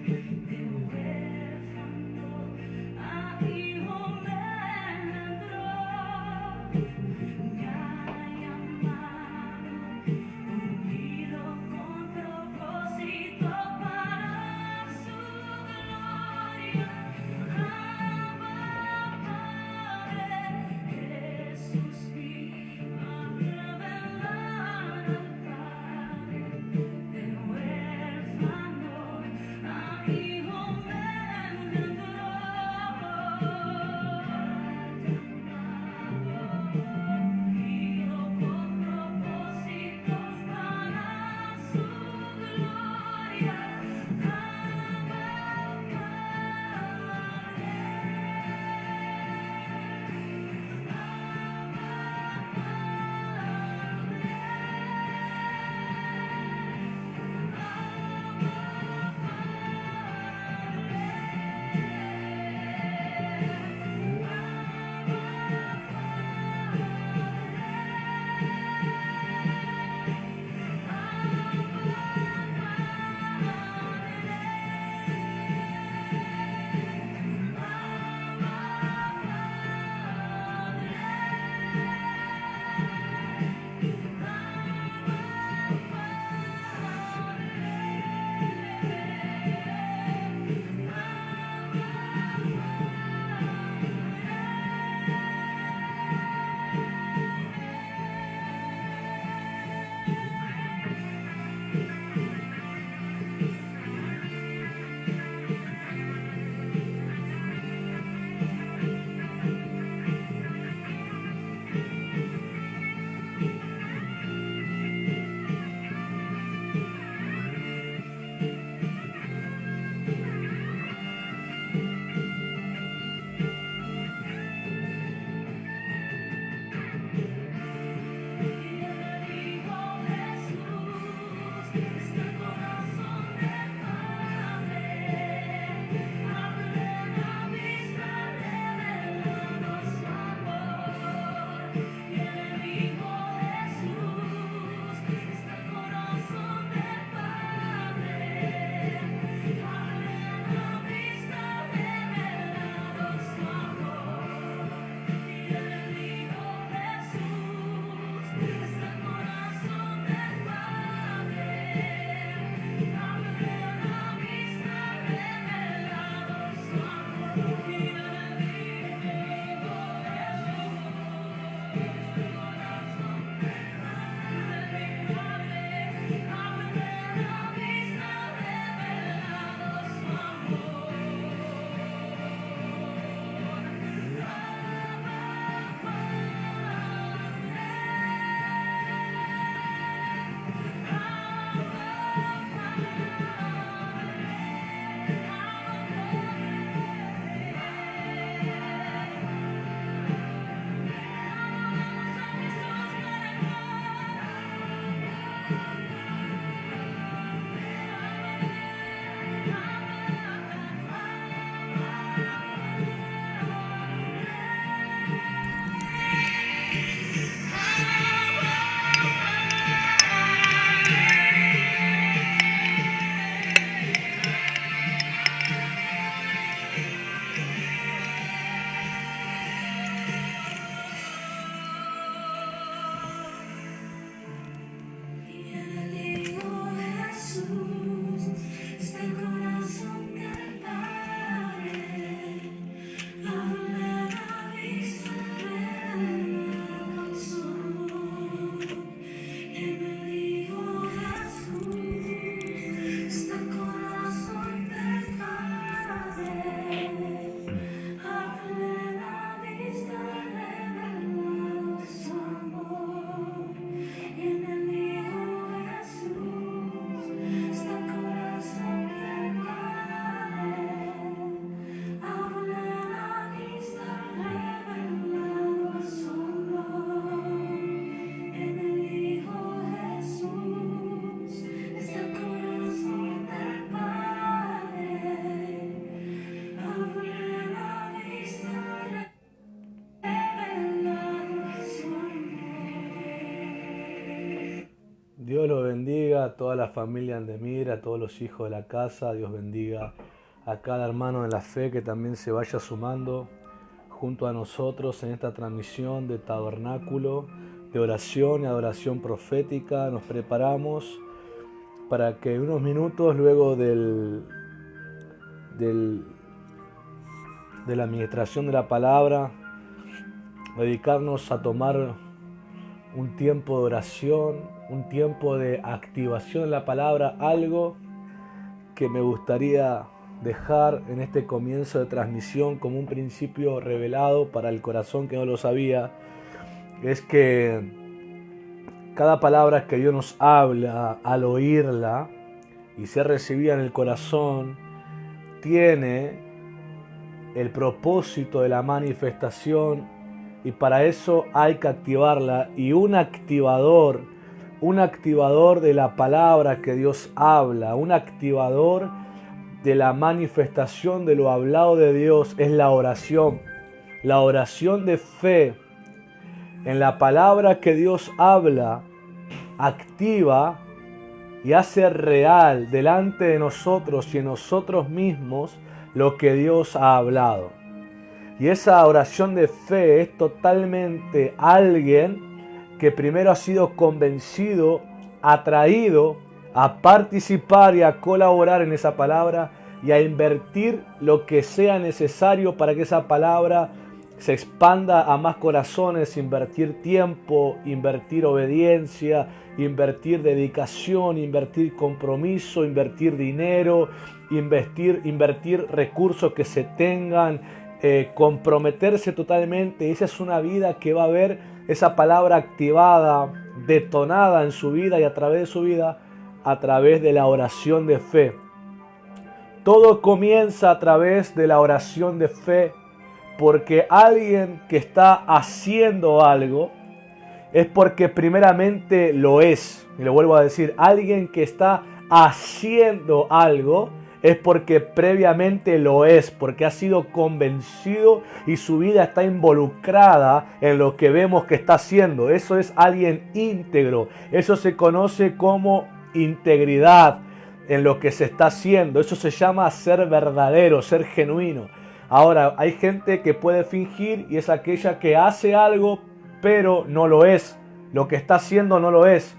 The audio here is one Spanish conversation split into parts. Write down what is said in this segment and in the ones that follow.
de huérfano a hijo me engendró, me ha llamado, unido con propósito para su gloria. Abba, Padre, Jesús vino a revelar al Padre, de huérfano a hijo. bendiga a toda la familia Andemir, a todos los hijos de la casa. Dios bendiga a cada hermano de la fe que también se vaya sumando junto a nosotros en esta transmisión de tabernáculo, de oración y adoración profética. Nos preparamos para que unos minutos luego de la administración de la palabra, dedicarnos a tomar un tiempo de oración, un tiempo de activación de la palabra, algo que me gustaría dejar en este comienzo de transmisión como un principio revelado para el corazón que no lo sabía, es que cada palabra que Dios nos habla al oírla y ser recibida en el corazón tiene el propósito de la manifestación, y para eso hay que activarla. Y un activador de la palabra que Dios habla, un activador de la manifestación de lo hablado de Dios es la oración de fe. En la palabra que Dios habla, activa y hace real delante de nosotros y en nosotros mismos lo que Dios ha hablado. Y esa oración de fe es totalmente alguien que primero ha sido convencido, atraído a participar y a colaborar en esa palabra y a invertir lo que sea necesario para que esa palabra se expanda a más corazones, invertir tiempo, invertir obediencia, invertir dedicación, invertir compromiso, invertir dinero, invertir recursos que se tengan, comprometerse totalmente. Esa es una vida que va a ver esa palabra activada, detonada en su vida y a través de su vida, a través de la oración de fe. Todo comienza a través de la oración de fe, porque alguien que está haciendo algo es porque primeramente lo es. Y lo vuelvo a decir, alguien que está haciendo algo es porque previamente lo es, porque ha sido convencido y su vida está involucrada en lo que vemos que está haciendo. Eso es alguien íntegro. Eso se conoce como integridad en lo que se está haciendo. Eso se llama ser verdadero, ser genuino. Ahora, hay gente que puede fingir y es aquella que hace algo pero no lo es. Lo que está haciendo no lo es.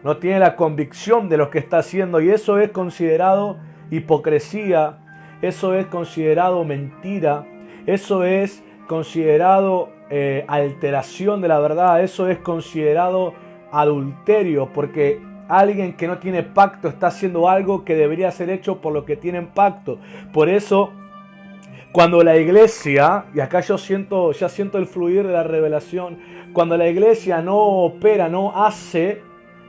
No tiene la convicción de lo que está haciendo, y eso es considerado hipocresía, eso es considerado mentira, eso es considerado alteración de la verdad, eso es considerado adulterio, porque alguien que no tiene pacto está haciendo algo que debería ser hecho por los que tienen pacto. Por eso, cuando la iglesia, y acá ya siento el fluir de la revelación, cuando la iglesia no opera, no hace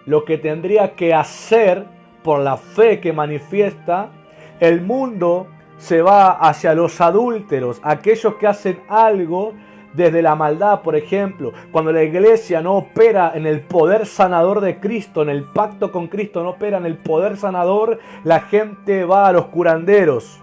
lo que tendría que hacer por la fe que manifiesta, el mundo se va hacia los adúlteros, aquellos que hacen algo desde la maldad. Por ejemplo, cuando la iglesia no opera en el poder sanador de Cristo, en el pacto con Cristo, no opera en el poder sanador, la gente va a los curanderos.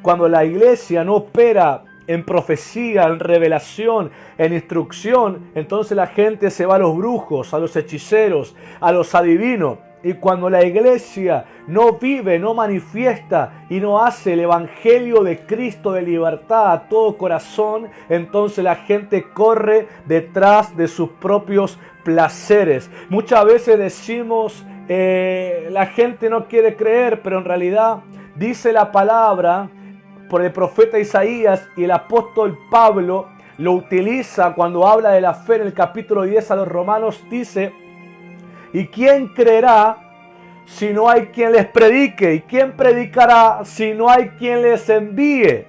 Cuando la iglesia no opera en profecía, en revelación, en instrucción, entonces la gente se va a los brujos, a los hechiceros, a los adivinos. Y cuando la iglesia no vive, no manifiesta y no hace el evangelio de Cristo de libertad a todo corazón, entonces la gente corre detrás de sus propios placeres. Muchas veces decimos, la gente no quiere creer, pero en realidad dice la palabra por el profeta Isaías, y el apóstol Pablo lo utiliza cuando habla de la fe en el capítulo 10 a los romanos. Dice: ¿y quién creerá si no hay quien les predique? ¿Y quién predicará si no hay quien les envíe?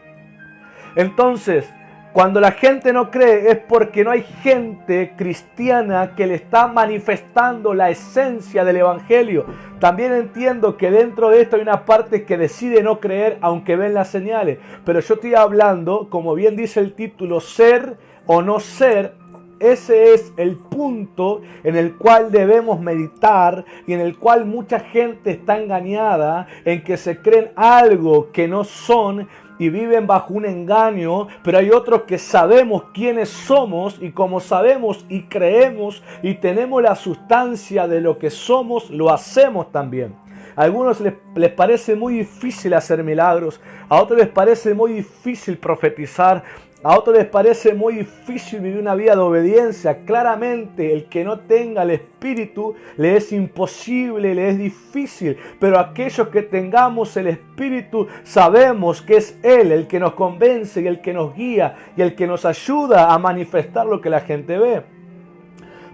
Entonces, cuando la gente no cree es porque no hay gente cristiana que le está manifestando la esencia del evangelio. También entiendo que dentro de esto hay una parte que decide no creer aunque ven las señales. Pero yo estoy hablando, como bien dice el título, ser o no ser. Ese es el punto en el cual debemos meditar y en el cual mucha gente está engañada en que se creen algo que no son y viven bajo un engaño, pero hay otros que sabemos quiénes somos y como sabemos y creemos y tenemos la sustancia de lo que somos, lo hacemos también. A algunos les parece muy difícil hacer milagros, a otros les parece muy difícil profetizar, a otros les parece muy difícil vivir una vida de obediencia. Claramente el que no tenga el Espíritu le es imposible, le es difícil. Pero aquellos que tengamos el Espíritu sabemos que es Él el que nos convence y el que nos guía y el que nos ayuda a manifestar lo que la gente ve.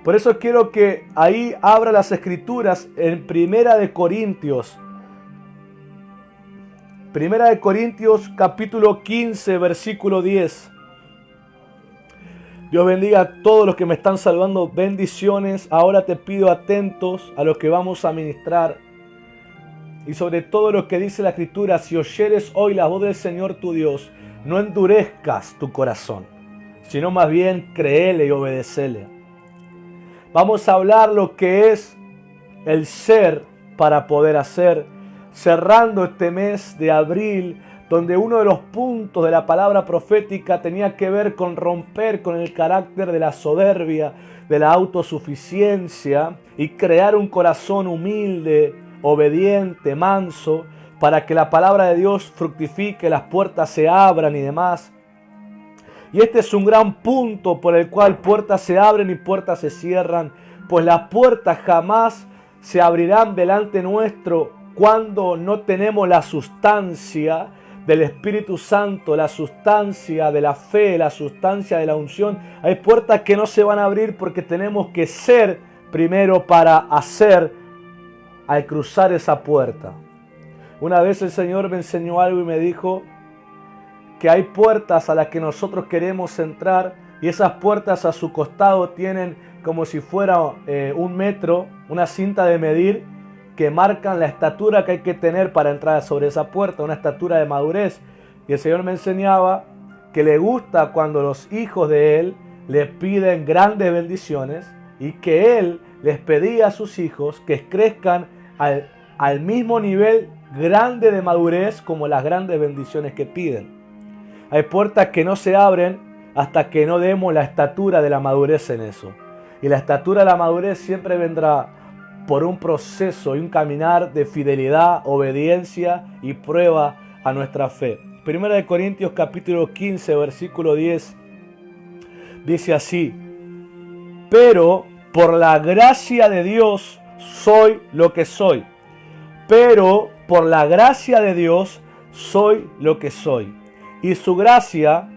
Por eso quiero que ahí abra las Escrituras en Primera de Corintios. Primera de Corintios capítulo 15 versículo 10. Dios bendiga a todos los que me están saludando. Bendiciones. Ahora te pido atentos a lo que vamos a ministrar. Y sobre todo lo que dice la Escritura. Si oyeres hoy la voz del Señor tu Dios, no endurezcas tu corazón, sino más bien créele y obedecele. Vamos a hablar lo que es el ser para poder hacer. Cerrando este mes de abril, donde uno de los puntos de la palabra profética tenía que ver con romper con el carácter de la soberbia, de la autosuficiencia y crear un corazón humilde, obediente, manso, para que la palabra de Dios fructifique, las puertas se abran y demás. Y este es un gran punto por el cual puertas se abren y puertas se cierran, pues las puertas jamás se abrirán delante nuestro cuando no tenemos la sustancia del Espíritu Santo, la sustancia de la fe, la sustancia de la unción. Hay puertas que no se van a abrir porque tenemos que ser primero para hacer al cruzar esa puerta. Una vez el Señor me enseñó algo y me dijo que hay puertas a las que nosotros queremos entrar y esas puertas a su costado tienen como si fuera un metro, una cinta de medir que marcan la estatura que hay que tener para entrar sobre esa puerta, una estatura de madurez. Y el Señor me enseñaba que le gusta cuando los hijos de Él le piden grandes bendiciones y que Él les pedía a sus hijos que crezcan al mismo nivel grande de madurez como las grandes bendiciones que piden. Hay puertas que no se abren hasta que no demos la estatura de la madurez en eso. Y la estatura de la madurez siempre vendrá por un proceso y un caminar de fidelidad, obediencia y prueba a nuestra fe. Primera de Corintios capítulo 15 versículo 10 dice así: pero por la gracia de Dios soy lo que soy. Pero por la gracia de Dios soy lo que soy. Y su gracia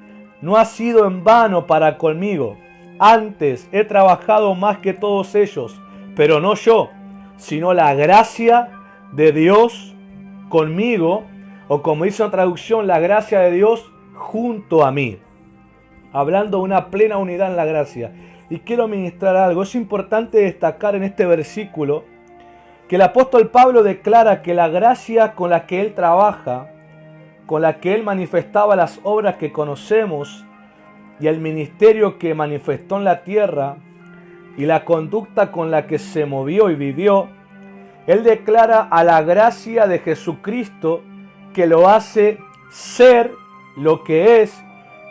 no ha sido en vano para conmigo. Antes he trabajado más que todos ellos, pero no yo, sino la gracia de Dios conmigo, o como dice una traducción, la gracia de Dios junto a mí. Hablando de una plena unidad en la gracia. Y quiero ministrar algo. Es importante destacar en este versículo que el apóstol Pablo declara que la gracia con la que él trabaja, con la que él manifestaba las obras que conocemos y el ministerio que manifestó en la tierra y la conducta con la que se movió y vivió, él declara a la gracia de Jesucristo que lo hace ser lo que es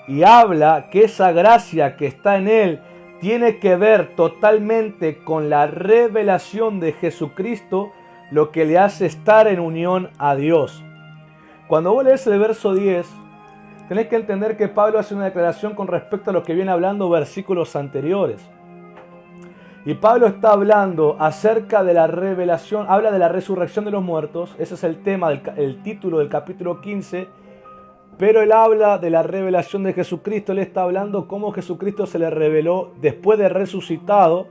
y habla que esa gracia que está en él tiene que ver totalmente con la revelación de Jesucristo, lo que le hace estar en unión a Dios. Cuando vos lees el verso 10, tenés que entender que Pablo hace una declaración con respecto a lo que viene hablando versículos anteriores. Y Pablo está hablando acerca de la revelación, habla de la resurrección de los muertos, ese es el tema, el título del capítulo 15, pero él habla de la revelación de Jesucristo. Él está hablando cómo Jesucristo se le reveló después de resucitado,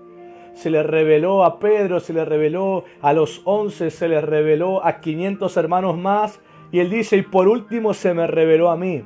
se le reveló a Pedro, se le reveló a los 11, se le reveló a 500 hermanos más, y él dice, y por último se me reveló a mí.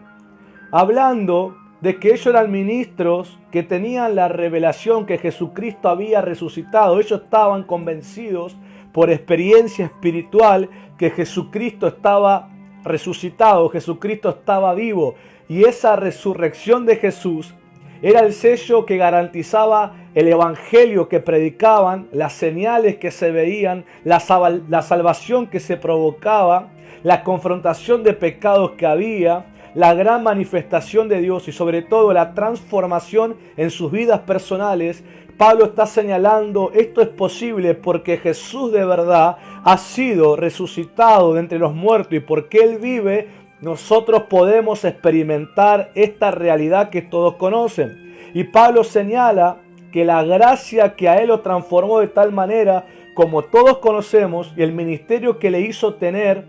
Hablando de que ellos eran ministros que tenían la revelación que Jesucristo había resucitado. Ellos estaban convencidos por experiencia espiritual que Jesucristo estaba resucitado, Jesucristo estaba vivo. Y esa resurrección de Jesús era el sello que garantizaba el evangelio que predicaban, las señales que se veían, la salvación que se provocaba, la confrontación de pecados que había, la gran manifestación de Dios y sobre todo la transformación en sus vidas personales, Pablo está señalando esto es posible porque Jesús de verdad ha sido resucitado de entre los muertos y porque Él vive, nosotros podemos experimentar esta realidad que todos conocen. Y Pablo señala que la gracia que a Él lo transformó de tal manera, como todos conocemos, y el ministerio que le hizo tener,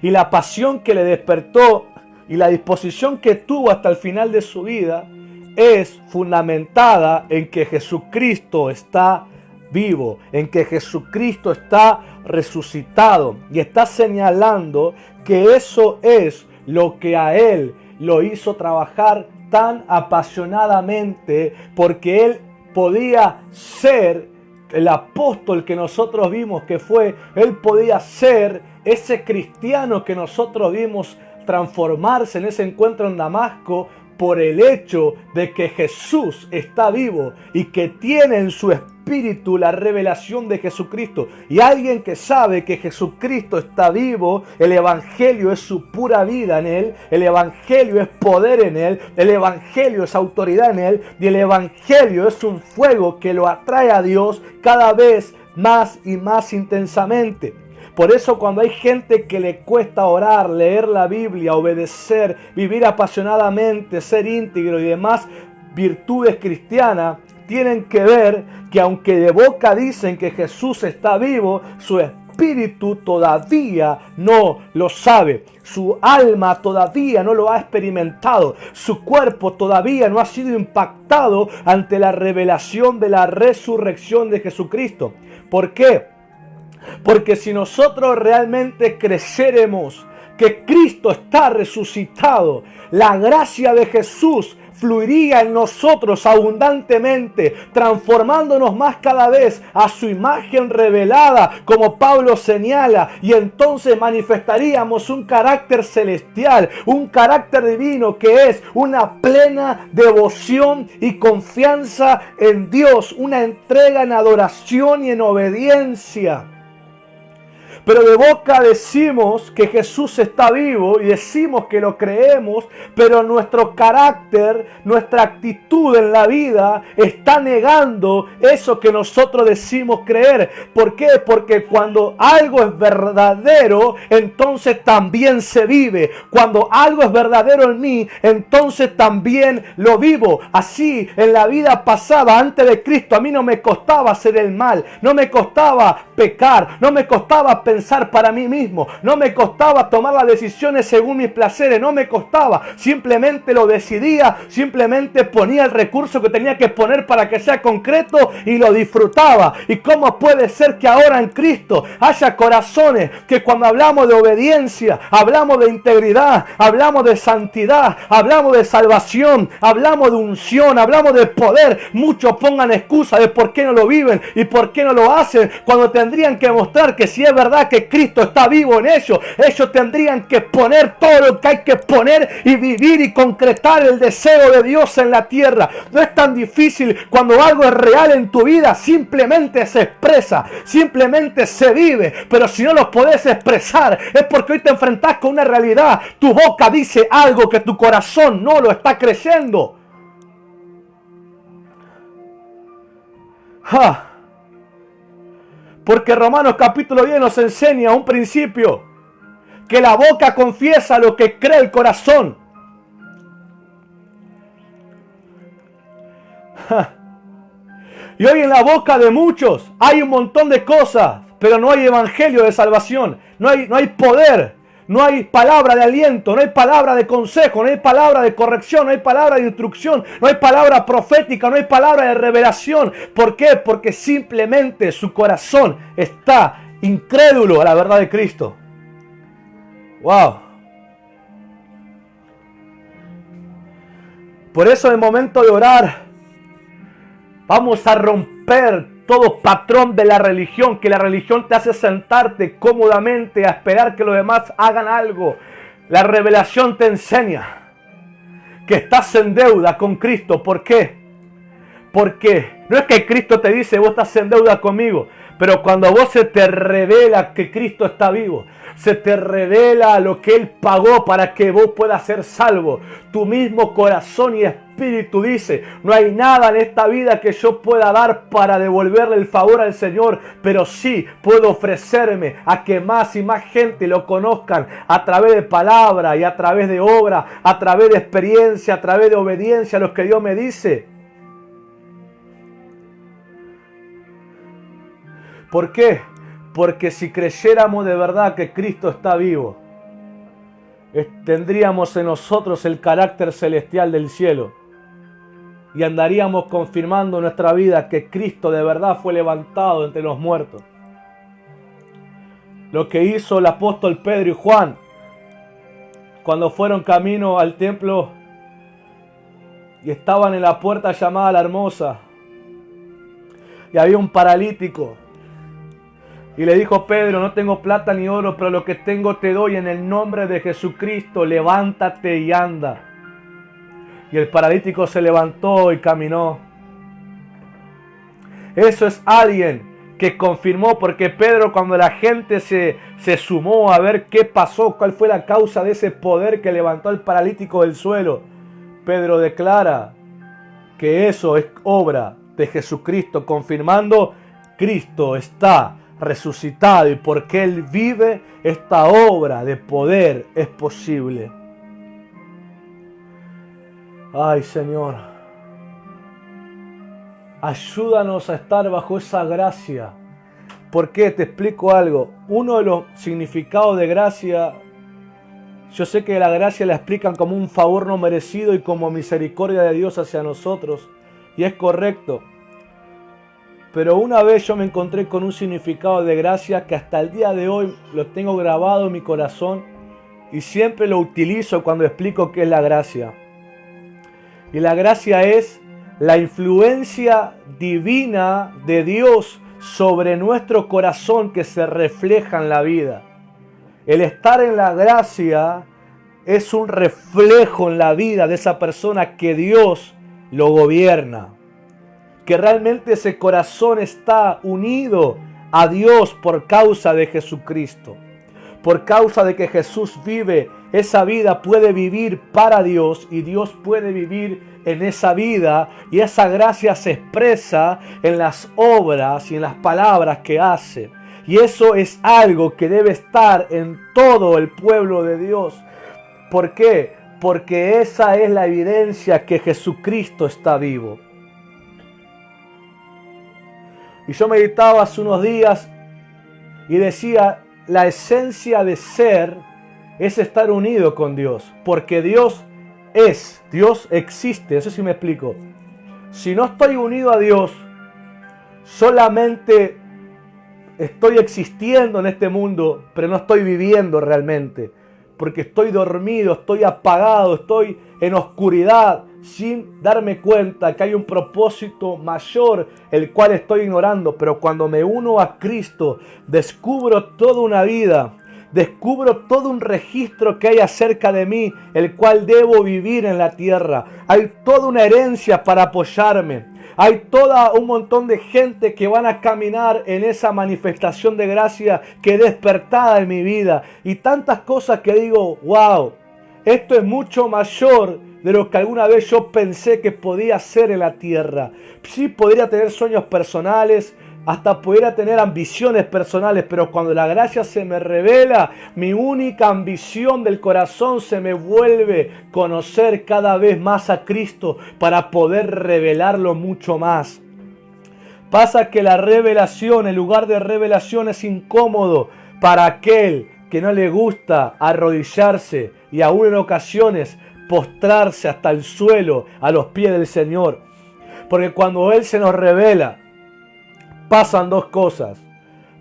y la pasión que le despertó, y la disposición que tuvo hasta el final de su vida, es fundamentada en que Jesucristo está vivo, en que Jesucristo está resucitado. Y está señalando que eso es lo que a Él lo hizo trabajar tan apasionadamente, porque Él podía ser el apóstol que nosotros vimos que fue, Él podía ser ese cristiano que nosotros vimos transformarse en ese encuentro en Damasco, por el hecho de que Jesús está vivo y que tiene en su espíritu la revelación de Jesucristo. Y alguien que sabe que Jesucristo está vivo, el Evangelio es su pura vida en Él, el Evangelio es poder en Él, el Evangelio es autoridad en Él, y el Evangelio es un fuego que lo atrae a Dios cada vez más y más intensamente. Por eso cuando hay gente que le cuesta orar, leer la Biblia, obedecer, vivir apasionadamente, ser íntegro y demás virtudes cristianas, tienen que ver que aunque de boca dicen que Jesús está vivo, su espíritu todavía no lo sabe. Su alma todavía no lo ha experimentado. Su cuerpo todavía no ha sido impactado ante la revelación de la resurrección de Jesucristo. ¿Por qué? Porque si nosotros realmente creyéramos que Cristo está resucitado, la gracia de Jesús fluiría en nosotros abundantemente, transformándonos más cada vez a su imagen revelada, como Pablo señala, y entonces manifestaríamos un carácter celestial, un carácter divino que es una plena devoción y confianza en Dios, una entrega en adoración y en obediencia. Pero de boca decimos que Jesús está vivo y decimos que lo creemos, pero nuestro carácter, nuestra actitud en la vida está negando eso que nosotros decimos creer. ¿Por qué? Porque cuando algo es verdadero, entonces también se vive. Cuando algo es verdadero en mí, entonces también lo vivo. Así, en la vida pasada, antes de Cristo, a mí no me costaba hacer el mal, no me costaba pecar, no me costaba pensar para mí mismo, no me costaba tomar las decisiones según mis placeres, no me costaba, simplemente lo decidía, simplemente ponía el recurso que tenía que poner para que sea concreto y lo disfrutaba. ¿Y cómo puede ser que ahora en Cristo haya corazones que cuando hablamos de obediencia, hablamos de integridad, hablamos de santidad, hablamos de salvación, hablamos de unción, hablamos de poder, muchos pongan excusa de por qué no lo viven y por qué no lo hacen, cuando tendrían que mostrar que si es verdad que Cristo está vivo en ellos, ellos tendrían que poner todo lo que hay que poner y vivir y concretar el deseo de Dios en la tierra. No es tan difícil cuando algo es real en tu vida, simplemente se expresa, simplemente se vive. Pero si no lo podés expresar, es porque hoy te enfrentás con una realidad. Tu boca dice algo que tu corazón no lo está creyendo. Porque Romanos capítulo 10 nos enseña un principio, que la boca confiesa lo que cree el corazón. Y hoy en la boca de muchos hay un montón de cosas, pero no hay evangelio de salvación, no hay poder, no hay palabra de aliento, no hay palabra de consejo, no hay palabra de corrección, no hay palabra de instrucción, no hay palabra profética, no hay palabra de revelación. ¿Por qué? Porque simplemente su corazón está incrédulo a la verdad de Cristo. ¡Wow! Por eso en el momento de orar, vamos a romper todo patrón de la religión, que la religión te hace sentarte cómodamente a esperar que los demás hagan algo. La revelación te enseña que estás en deuda con Cristo. ¿Por qué? Porque no es que Cristo te dice, vos estás en deuda conmigo, Pero cuando a vos se te revela que Cristo está vivo, se te revela lo que Él pagó para que vos puedas ser salvo, tu mismo corazón y espíritu dice, no hay nada en esta vida que yo pueda dar para devolverle el favor al Señor, pero sí puedo ofrecerme a que más y más gente lo conozcan a través de palabra y a través de obra, a través de experiencia, a través de obediencia a lo que Dios me dice. ¿Por qué? Porque si creyéramos de verdad que Cristo está vivo, tendríamos en nosotros el carácter celestial del cielo y andaríamos confirmando en nuestra vida que Cristo de verdad fue levantado entre los muertos. Lo que hizo el apóstol Pedro y Juan cuando fueron camino al templo y estaban en la puerta llamada La Hermosa y había un paralítico. Y le dijo Pedro, no tengo plata ni oro, pero lo que tengo te doy en el nombre de Jesucristo, levántate y anda. Y el paralítico se levantó y caminó. Eso es alguien que confirmó, porque Pedro, cuando la gente se sumó a ver qué pasó, cuál fue la causa de ese poder que levantó al paralítico del suelo, Pedro declara que eso es obra de Jesucristo, confirmando Cristo está resucitado y porque Él vive, esta obra de poder es posible. Ay, Señor, ayúdanos a estar bajo esa gracia. ¿Por qué? Te explico algo. Uno de los significados de gracia, yo sé que la gracia la explican como un favor no merecido y como misericordia de Dios hacia nosotros, y es correcto. Pero una vez yo me encontré con un significado de gracia que hasta el día de hoy lo tengo grabado en mi corazón y siempre lo utilizo cuando explico qué es la gracia. Y la gracia es la influencia divina de Dios sobre nuestro corazón que se refleja en la vida. El estar en la gracia es un reflejo en la vida de esa persona que Dios lo gobierna. Que realmente ese corazón está unido a Dios por causa de Jesucristo. Por causa de que Jesús vive, esa vida puede vivir para Dios y Dios puede vivir en esa vida. Y esa gracia se expresa en las obras y en las palabras que hace. Y eso es algo que debe estar en todo el pueblo de Dios. ¿Por qué? Porque esa es la evidencia que Jesucristo está vivo. Y yo meditaba hace unos días y decía, la esencia de ser es estar unido con Dios. Porque Dios existe, eso sí me explico. Si no estoy unido a Dios, solamente estoy existiendo en este mundo, pero no estoy viviendo realmente. Porque estoy dormido, estoy apagado, estoy en oscuridad, sin darme cuenta que hay un propósito mayor, el cual estoy ignorando. Pero cuando me uno a Cristo, descubro toda una vida, descubro todo un registro que hay acerca de mí, el cual debo vivir en la tierra. Hay toda una herencia para apoyarme. Hay todo un montón de gente que van a caminar en esa manifestación de gracia que es despertada en mi vida. Y tantas cosas que digo, wow, esto es mucho mayor de lo que alguna vez yo pensé que podía ser en la tierra. Sí, podría tener sueños personales, hasta pudiera tener ambiciones personales, pero cuando la gracia se me revela, mi única ambición del corazón se me vuelve conocer cada vez más a Cristo para poder revelarlo mucho más. Pasa que la revelación, el lugar de revelación es incómodo para aquel que no le gusta arrodillarse y aún en ocasiones postrarse hasta el suelo a los pies del Señor. Porque cuando Él se nos revela, pasan dos cosas.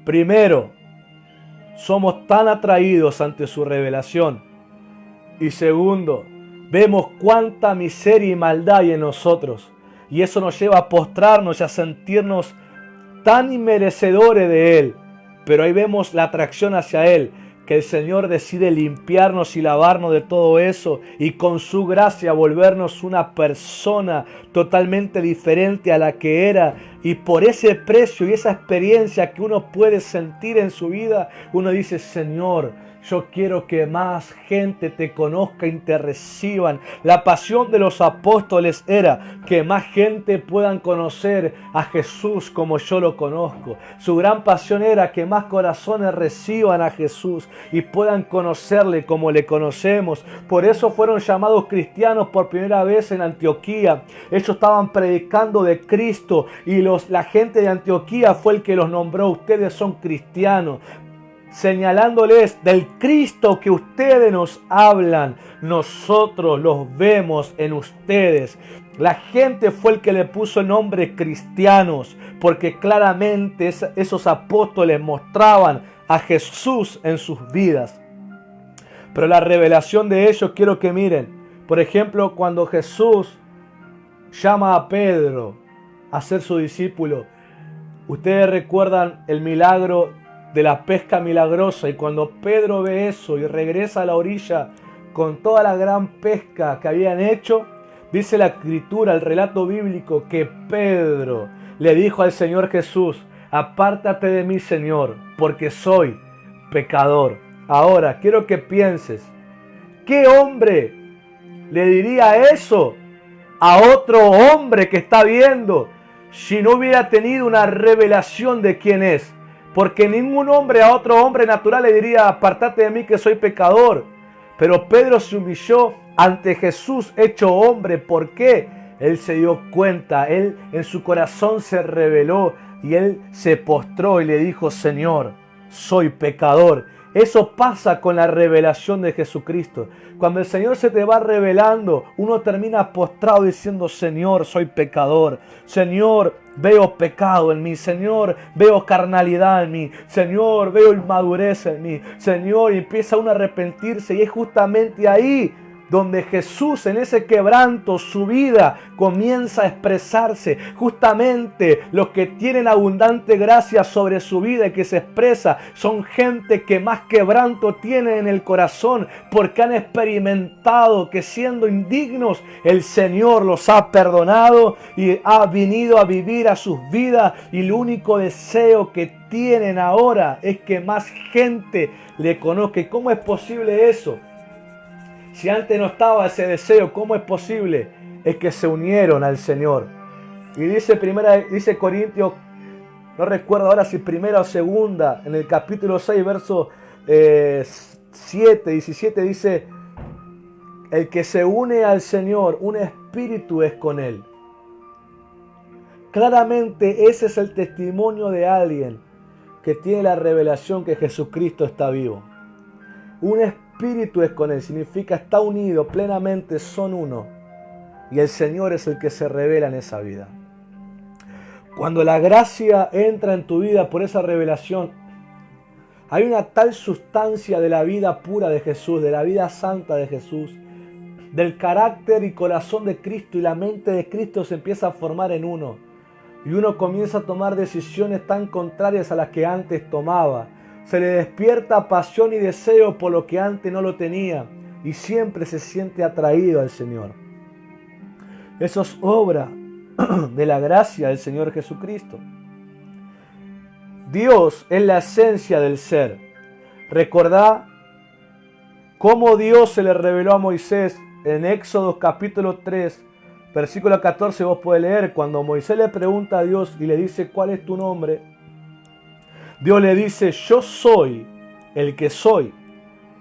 Primero, somos tan atraídos ante su revelación. Y segundo, vemos cuánta miseria y maldad hay en nosotros. Y eso nos lleva a postrarnos y a sentirnos tan inmerecedores de Él. Pero ahí vemos la atracción hacia Él, que el Señor decide limpiarnos y lavarnos de todo eso y con su gracia volvernos una persona totalmente diferente a la que era Y por ese precio y esa experiencia que uno puede sentir en su vida, uno dice, Señor, yo quiero que más gente te conozca y te reciban. La pasión de los apóstoles era que más gente puedan conocer a Jesús como yo lo conozco. Su gran pasión era que más corazones reciban a Jesús y puedan conocerle como le conocemos. Por eso fueron llamados cristianos por primera vez en Antioquía. Ellos estaban predicando de Cristo y la gente de Antioquía fue el que los nombró. Ustedes son cristianos. Señalándoles del Cristo que ustedes nos hablan, nosotros los vemos en ustedes. La gente fue el que le puso el nombre cristianos, porque claramente esos apóstoles mostraban a Jesús en sus vidas. Pero la revelación de ellos, quiero que miren, por ejemplo, cuando Jesús llama a Pedro a ser su discípulo, ustedes recuerdan el milagro de la pesca milagrosa, y cuando Pedro ve eso y regresa a la orilla con toda la gran pesca que habían hecho, dice la escritura, el relato bíblico, que Pedro le dijo al Señor Jesús, apártate de mí, Señor, porque soy pecador. Ahora, quiero que pienses, ¿qué hombre le diría eso a otro hombre que está viendo si no hubiera tenido una revelación de quién es? Porque ningún hombre a otro hombre natural le diría, apártate de mí que soy pecador. Pero Pedro se humilló ante Jesús hecho hombre. ¿Por qué? Él se dio cuenta, él en su corazón se reveló y él se postró y le dijo, Señor, soy pecador. Eso pasa con la revelación de Jesucristo. Cuando el Señor se te va revelando, uno termina postrado diciendo, Señor, soy pecador. Señor, veo pecado en mí. Señor, veo carnalidad en mí. Señor, veo inmadurez en mí. Señor, y empieza uno a arrepentirse. Y es justamente ahí donde Jesús, en ese quebranto, su vida comienza a expresarse. Justamente los que tienen abundante gracia sobre su vida y que se expresa son gente que más quebranto tiene en el corazón, porque han experimentado que siendo indignos el Señor los ha perdonado y ha venido a vivir a sus vidas, y el único deseo que tienen ahora es que más gente le conozca. ¿Y cómo es posible eso? Si antes no estaba ese deseo, ¿cómo es posible? Es que se unieron al Señor. Y dice Corintios, no recuerdo ahora si primera o segunda, en el capítulo 6, verso 17, dice, el que se une al Señor, un espíritu es con Él. Claramente ese es el testimonio de alguien que tiene la revelación que Jesucristo está vivo. Un espíritu es con Él, significa está unido, plenamente son uno. Y el Señor es el que se revela en esa vida. Cuando la gracia entra en tu vida por esa revelación, hay una tal sustancia de la vida pura de Jesús, de la vida santa de Jesús, del carácter y corazón de Cristo, y la mente de Cristo se empieza a formar en uno. Y uno comienza a tomar decisiones tan contrarias a las que antes tomaba. Se le despierta pasión y deseo por lo que antes no lo tenía, y siempre se siente atraído al Señor. Eso es obra de la gracia del Señor Jesucristo. Dios es la esencia del ser. Recordá cómo Dios se le reveló a Moisés en Éxodo capítulo 3, versículo 14. Vos podés leer cuando Moisés le pregunta a Dios y le dice, ¿cuál es tu nombre? Dios le dice, yo soy el que soy.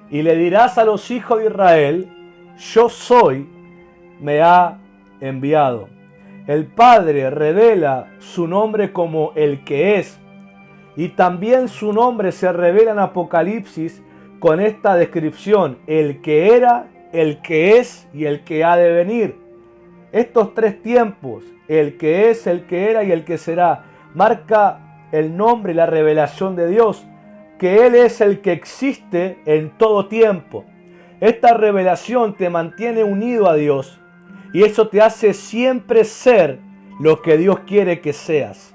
Y le dirás a los hijos de Israel, yo soy, me ha enviado. El Padre revela su nombre como el que es. Y también su nombre se revela en Apocalipsis con esta descripción, el que era, el que es y el que ha de venir. Estos tres tiempos, el que es, el que era y el que será, marca el nombre y la revelación de Dios, que Él es el que existe en todo tiempo. Esta revelación te mantiene unido a Dios y eso te hace siempre ser lo que Dios quiere que seas.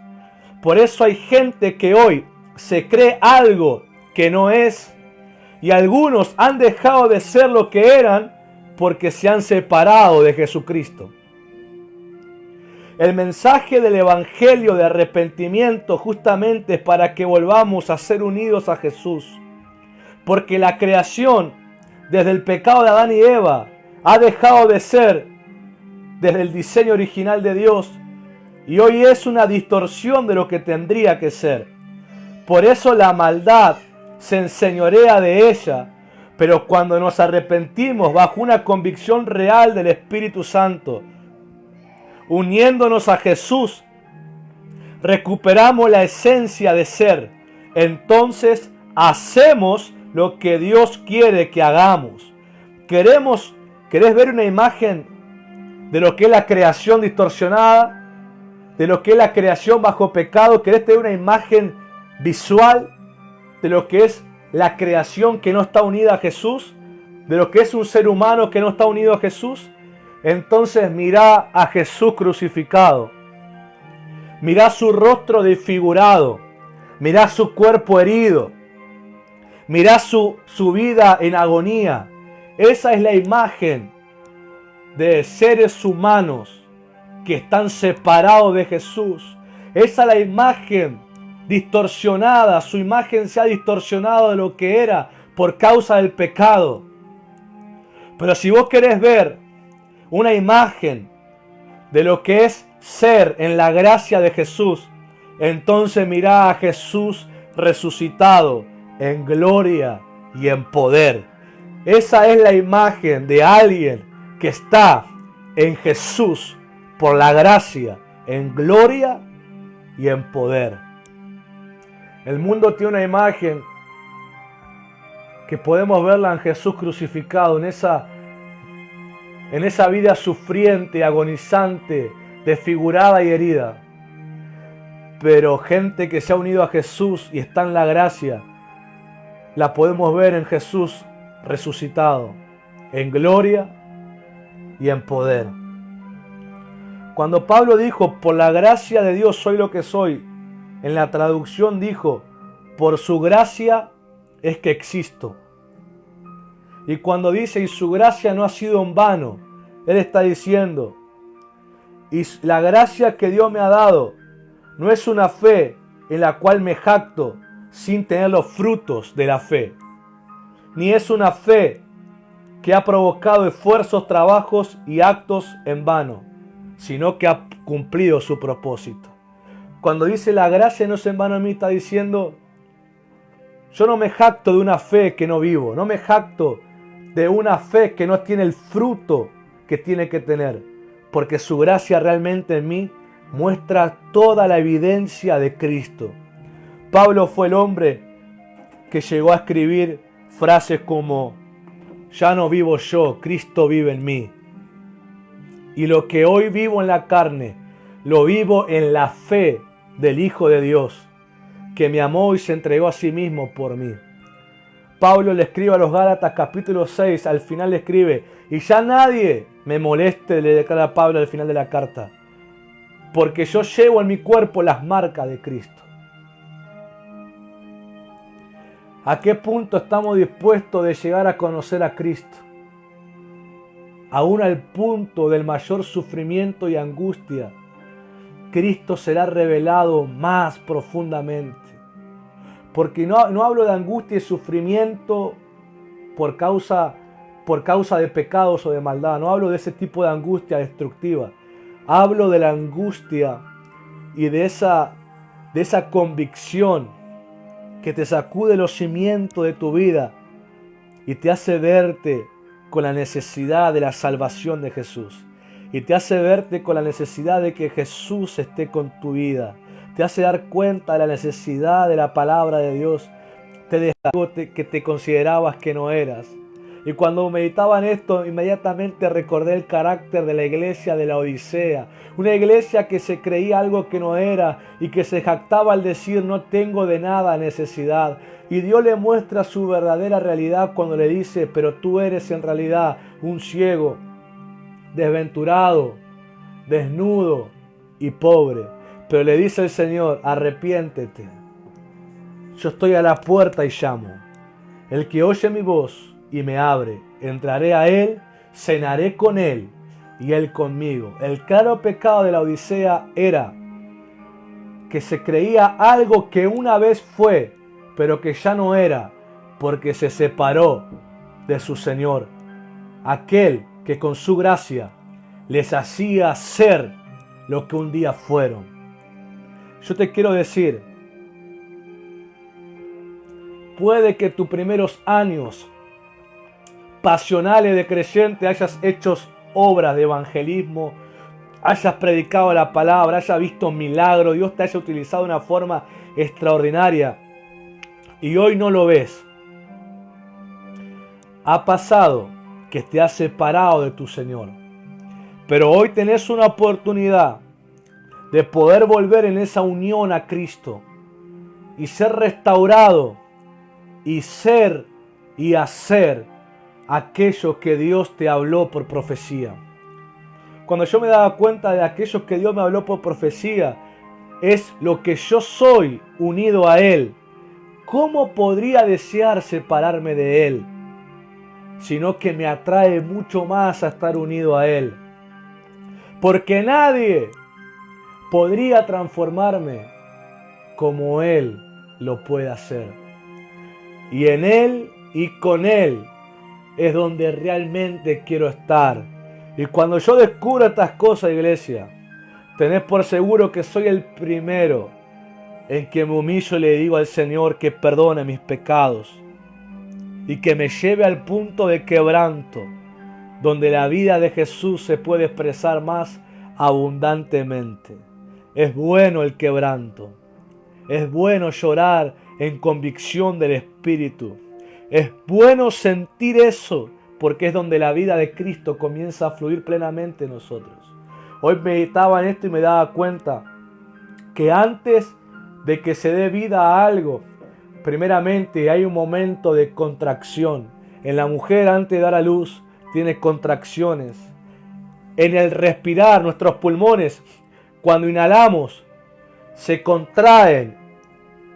Por eso hay gente que hoy se cree algo que no es, y algunos han dejado de ser lo que eran porque se han separado de Jesucristo. El mensaje del Evangelio de arrepentimiento justamente es para que volvamos a ser unidos a Jesús. Porque la creación, desde el pecado de Adán y Eva, ha dejado de ser desde el diseño original de Dios y hoy es una distorsión de lo que tendría que ser. Por eso la maldad se enseñorea de ella, pero cuando nos arrepentimos bajo una convicción real del Espíritu Santo, uniéndonos a Jesús, recuperamos la esencia de ser. Entonces hacemos lo que Dios quiere que hagamos. ¿Querés ver una imagen de lo que es la creación distorsionada? De lo que es la creación bajo pecado. ¿Querés tener una imagen visual de lo que es la creación que no está unida a Jesús? De lo que es un ser humano que no está unido a Jesús. Entonces mirá a Jesús crucificado. Mirá su rostro desfigurado. Mirá su cuerpo herido. Mirá su vida en agonía. Esa es la imagen de seres humanos que están separados de Jesús. Esa es la imagen distorsionada. Su imagen se ha distorsionado de lo que era por causa del pecado. Pero si vos querés ver una imagen de lo que es ser en la gracia de Jesús, entonces mirá a Jesús resucitado en gloria y en poder. Esa es la imagen de alguien que está en Jesús por la gracia, en gloria y en poder. El mundo tiene una imagen que podemos verla en Jesús crucificado, en esa vida sufriente, agonizante, desfigurada y herida. Pero gente que se ha unido a Jesús y está en la gracia, la podemos ver en Jesús resucitado, en gloria y en poder. Cuando Pablo dijo, por la gracia de Dios soy lo que soy, en la traducción dijo, por su gracia es que existo. Y cuando dice, y su gracia no ha sido en vano, él está diciendo, y la gracia que Dios me ha dado no es una fe en la cual me jacto sin tener los frutos de la fe, ni es una fe que ha provocado esfuerzos, trabajos y actos en vano, sino que ha cumplido su propósito. Cuando dice la gracia no es en vano, a mí está diciendo, yo no me jacto de una fe que no vivo, no me jacto de una fe que no tiene el fruto que tiene que tener, porque su gracia realmente en mí muestra toda la evidencia de Cristo. Pablo fue el hombre que llegó a escribir frases como, ya no vivo yo, Cristo vive en mí. Y lo que hoy vivo en la carne, lo vivo en la fe del Hijo de Dios, que me amó y se entregó a sí mismo por mí. Pablo le escribe a los Gálatas capítulo 6, al final le escribe, y ya nadie me moleste, le declara Pablo al final de la carta, porque yo llevo en mi cuerpo las marcas de Cristo. ¿A qué punto estamos dispuestos de llegar a conocer a Cristo? Aún al punto del mayor sufrimiento y angustia, Cristo será revelado más profundamente. Porque no hablo de angustia y sufrimiento por causa de pecados o de maldad. No hablo de ese tipo de angustia destructiva. Hablo de la angustia y de esa convicción que te sacude los cimientos de tu vida y te hace verte con la necesidad de la salvación de Jesús. Y te hace verte con la necesidad de que Jesús esté con tu vida. Te hace dar cuenta de la necesidad de la palabra de Dios. Te deja algo que te considerabas que no eras. Y cuando meditaba en esto, inmediatamente recordé el carácter de la iglesia de la Odisea. Una iglesia que se creía algo que no era y que se jactaba al decir no tengo de nada necesidad. Y Dios le muestra su verdadera realidad cuando le dice, pero tú eres en realidad un ciego, desventurado, desnudo y pobre. Pero le dice el Señor, arrepiéntete. Yo estoy a la puerta y llamo. El que oye mi voz y me abre, entraré a él, cenaré con él y Él conmigo. El claro pecado de la Odisea era que se creía algo que una vez fue, pero que ya no era, porque se separó de su Señor, aquel que con su gracia les hacía ser lo que un día fueron. Yo te quiero decir, puede que tus primeros años pasionales de creyente hayas hecho obras de evangelismo, hayas predicado la palabra, hayas visto milagros, Dios te haya utilizado de una forma extraordinaria y hoy no lo ves. Ha pasado que te has separado de tu Señor, pero hoy tenés una oportunidad de poder volver en esa unión a Cristo y ser restaurado y ser y hacer aquello que Dios te habló por profecía. Cuando yo me daba cuenta de aquello que Dios me habló por profecía, es lo que yo soy unido a Él. ¿Cómo podría desear separarme de Él? Sino que me atrae mucho más a estar unido a Él. Porque nadie podría transformarme como Él lo puede hacer. Y en Él y con Él es donde realmente quiero estar. Y cuando yo descubro estas cosas, iglesia, tenés por seguro que soy el primero en que me humillo y le digo al Señor que perdone mis pecados y que me lleve al punto de quebranto, donde la vida de Jesús se puede expresar más abundantemente. Es bueno el quebranto, es bueno llorar en convicción del Espíritu, es bueno sentir eso, porque es donde la vida de Cristo comienza a fluir plenamente en nosotros. Hoy meditaba en esto y me daba cuenta que antes de que se dé vida a algo, primeramente hay un momento de contracción. En la mujer, antes de dar a luz, tiene contracciones. En el respirar, nuestros pulmones, cuando inhalamos, se contraen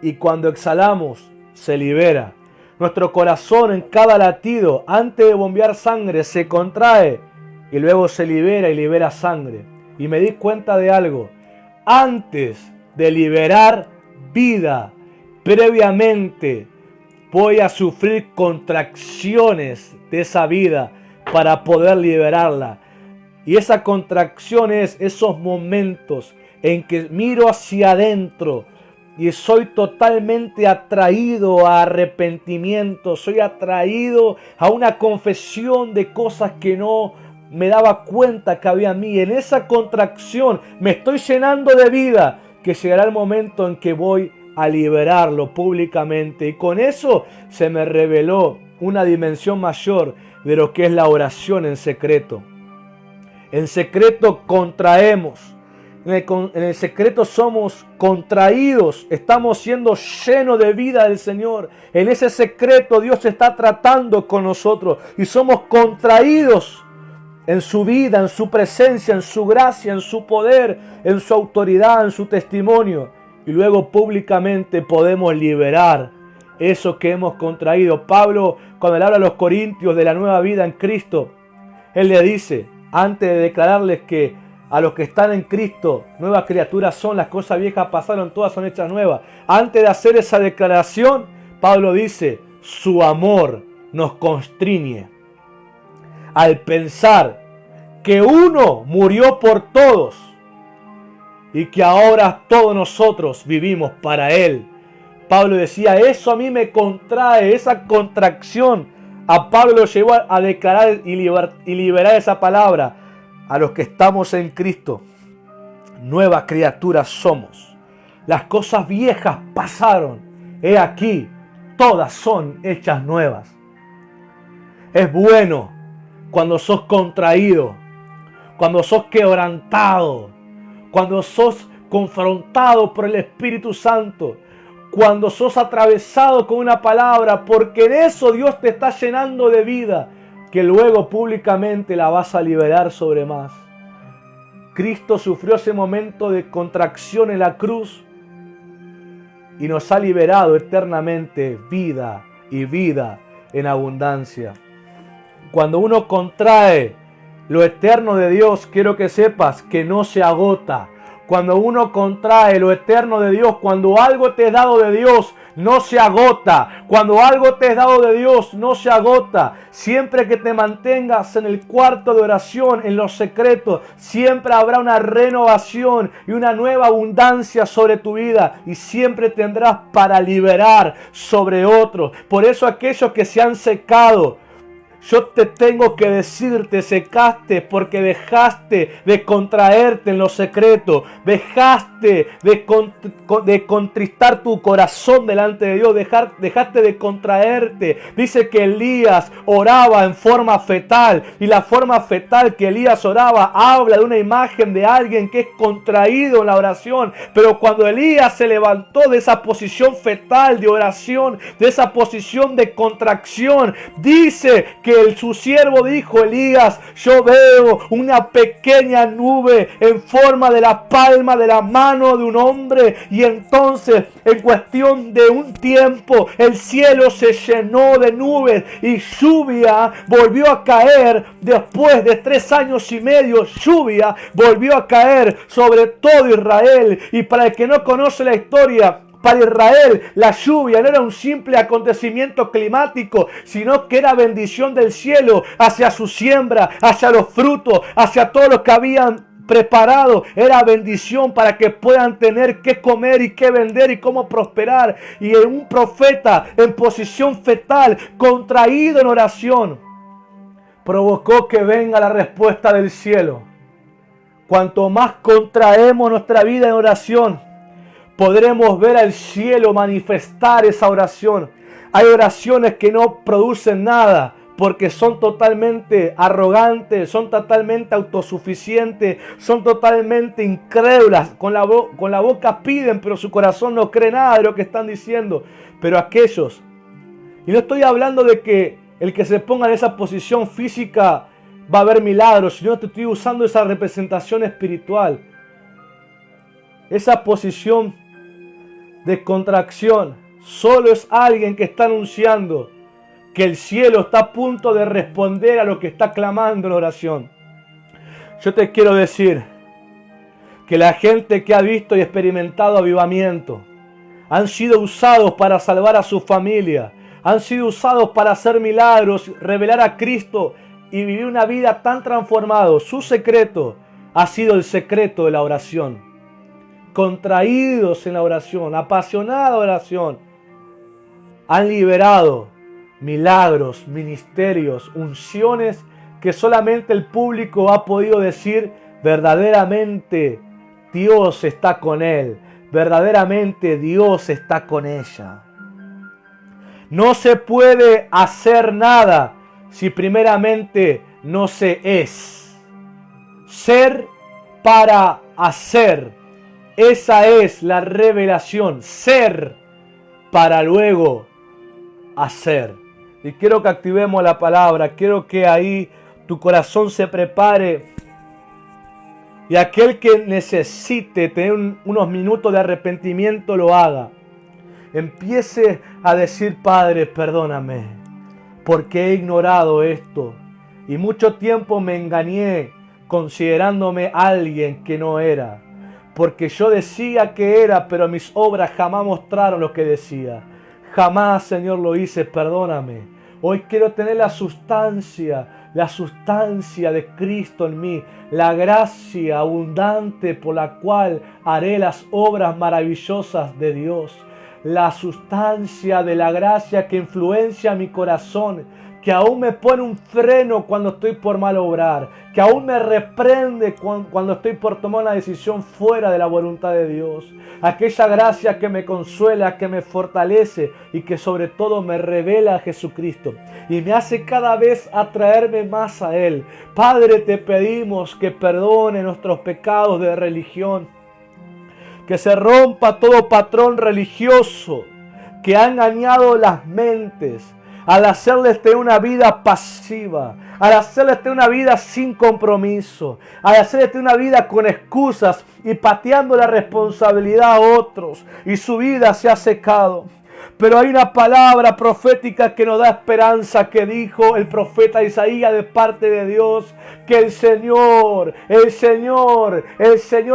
y cuando exhalamos, se libera. Nuestro corazón en cada latido, antes de bombear sangre, se contrae y luego se libera y libera sangre. Y me di cuenta de algo. Antes de liberar vida, previamente voy a sufrir contracciones de esa vida para poder liberarla. Y esa contracción es esos momentos en que miro hacia adentro y soy totalmente atraído a arrepentimiento, soy atraído a una confesión de cosas que no me daba cuenta que había en mí. En esa contracción me estoy llenando de vida, que llegará el momento en que voy a liberarlo públicamente. Y con eso se me reveló una dimensión mayor de lo que es la oración en secreto. En secreto contraemos. En el secreto somos contraídos, estamos siendo llenos de vida del Señor. En ese secreto Dios está tratando con nosotros y somos contraídos en su vida, en su presencia, en su gracia, en su poder, en su autoridad, en su testimonio. Y luego públicamente podemos liberar eso que hemos contraído. Pablo, cuando le habla a los corintios de la nueva vida en Cristo, él le dice, antes de declararles que a los que están en Cristo, nuevas criaturas son, las cosas viejas pasaron, todas son hechas nuevas. Antes de hacer esa declaración, Pablo dice, su amor nos constriñe al pensar que uno murió por todos y que ahora todos nosotros vivimos para Él. Pablo decía, eso a mí me contrae, esa contracción a Pablo lo llevó a declarar y liberar esa palabra. A los que estamos en Cristo, nuevas criaturas somos. Las cosas viejas pasaron. He aquí, todas son hechas nuevas. Es bueno cuando sos contraído, cuando sos quebrantado, cuando sos confrontado por el Espíritu Santo, cuando sos atravesado con una palabra, porque en eso Dios te está llenando de vida, que luego públicamente la vas a liberar sobre más. Cristo sufrió ese momento de contracción en la cruz y nos ha liberado eternamente vida y vida en abundancia. Cuando uno contrae Lo eterno de Dios, quiero que sepas que no se agota. Cuando uno contrae lo eterno de Dios, cuando algo te es dado de Dios, no se agota. Cuando algo te es dado de Dios, no se agota. Siempre que te mantengas en el cuarto de oración, en los secretos, siempre habrá una renovación y una nueva abundancia sobre tu vida. Y siempre tendrás para liberar sobre otros. Por eso aquellos que se han secado, yo te tengo que decir, te secaste porque dejaste de contraerte en lo secreto. Dejaste de contristar tu corazón delante de Dios. Dejaste de contraerte. Dice que Elías oraba en forma fetal. Y la forma fetal que Elías oraba habla de una imagen de alguien que es contraído en la oración. Pero cuando Elías se levantó de esa posición fetal de oración, de esa posición de contracción, dice que su siervo dijo: Elías, yo veo una pequeña nube en forma de la palma de la mano de un hombre. Y entonces, en cuestión de un tiempo, el cielo se llenó de nubes y lluvia volvió a caer. Después de 3 años y medio, lluvia volvió a caer sobre todo Israel. Y para el que no conoce la historia, para Israel la lluvia no era un simple acontecimiento climático, sino que era bendición del cielo hacia su siembra, hacia los frutos, hacia todo lo que habían preparado. Era bendición para que puedan tener qué comer y qué vender y cómo prosperar. Y un profeta en posición fetal, contraído en oración, provocó que venga la respuesta del cielo. Cuanto más contraemos nuestra vida en oración, podremos ver al cielo manifestar esa oración. Hay oraciones que no producen nada porque son totalmente arrogantes, son totalmente autosuficientes, son totalmente incrédulas. Con la boca piden, pero su corazón no cree nada de lo que están diciendo. Pero aquellos, y no estoy hablando de que el que se ponga en esa posición física va a ver milagros, sino que estoy usando esa representación espiritual. Esa posición de contracción solo es alguien que está anunciando que el cielo está a punto de responder a lo que está clamando en oración. Yo te quiero decir que la gente que ha visto y experimentado avivamiento han sido usados para salvar a su familia, han sido usados para hacer milagros, revelar a Cristo y vivir una vida tan transformada. Su secreto ha sido el secreto de la oración. Contraídos en la oración, apasionada oración, han liberado milagros, ministerios, unciones que solamente el público ha podido decir: verdaderamente Dios está con él, verdaderamente Dios está con ella. No se puede hacer nada si primeramente no se es. Ser para hacer. Esa es la revelación, ser para luego hacer. Y quiero que activemos la palabra, quiero que ahí tu corazón se prepare. Y aquel que necesite tener unos minutos de arrepentimiento lo haga. Empiece a decir: Padre, perdóname, porque he ignorado esto. Y mucho tiempo me engañé considerándome alguien que no era. Porque yo decía que era, pero mis obras jamás mostraron lo que decía. Jamás, Señor, lo hice, perdóname. Hoy quiero tener la sustancia de Cristo en mí, la gracia abundante por la cual haré las obras maravillosas de Dios. La sustancia de la gracia que influencia mi corazón, que aún me pone un freno cuando estoy por mal obrar, que aún me reprende cuando estoy por tomar una decisión fuera de la voluntad de Dios. Aquella gracia que me consuela, que me fortalece y que sobre todo me revela a Jesucristo y me hace cada vez atraerme más a Él. Padre, te pedimos que perdone nuestros pecados de religión, que se rompa todo patrón religioso que ha engañado las mentes, al hacerles tener una vida pasiva, al hacerles tener una vida sin compromiso, al hacerles tener una vida con excusas y pateando la responsabilidad a otros, y su vida se ha secado. Pero hay una palabra profética que nos da esperanza, que dijo el profeta Isaías de parte de Dios, que el Señor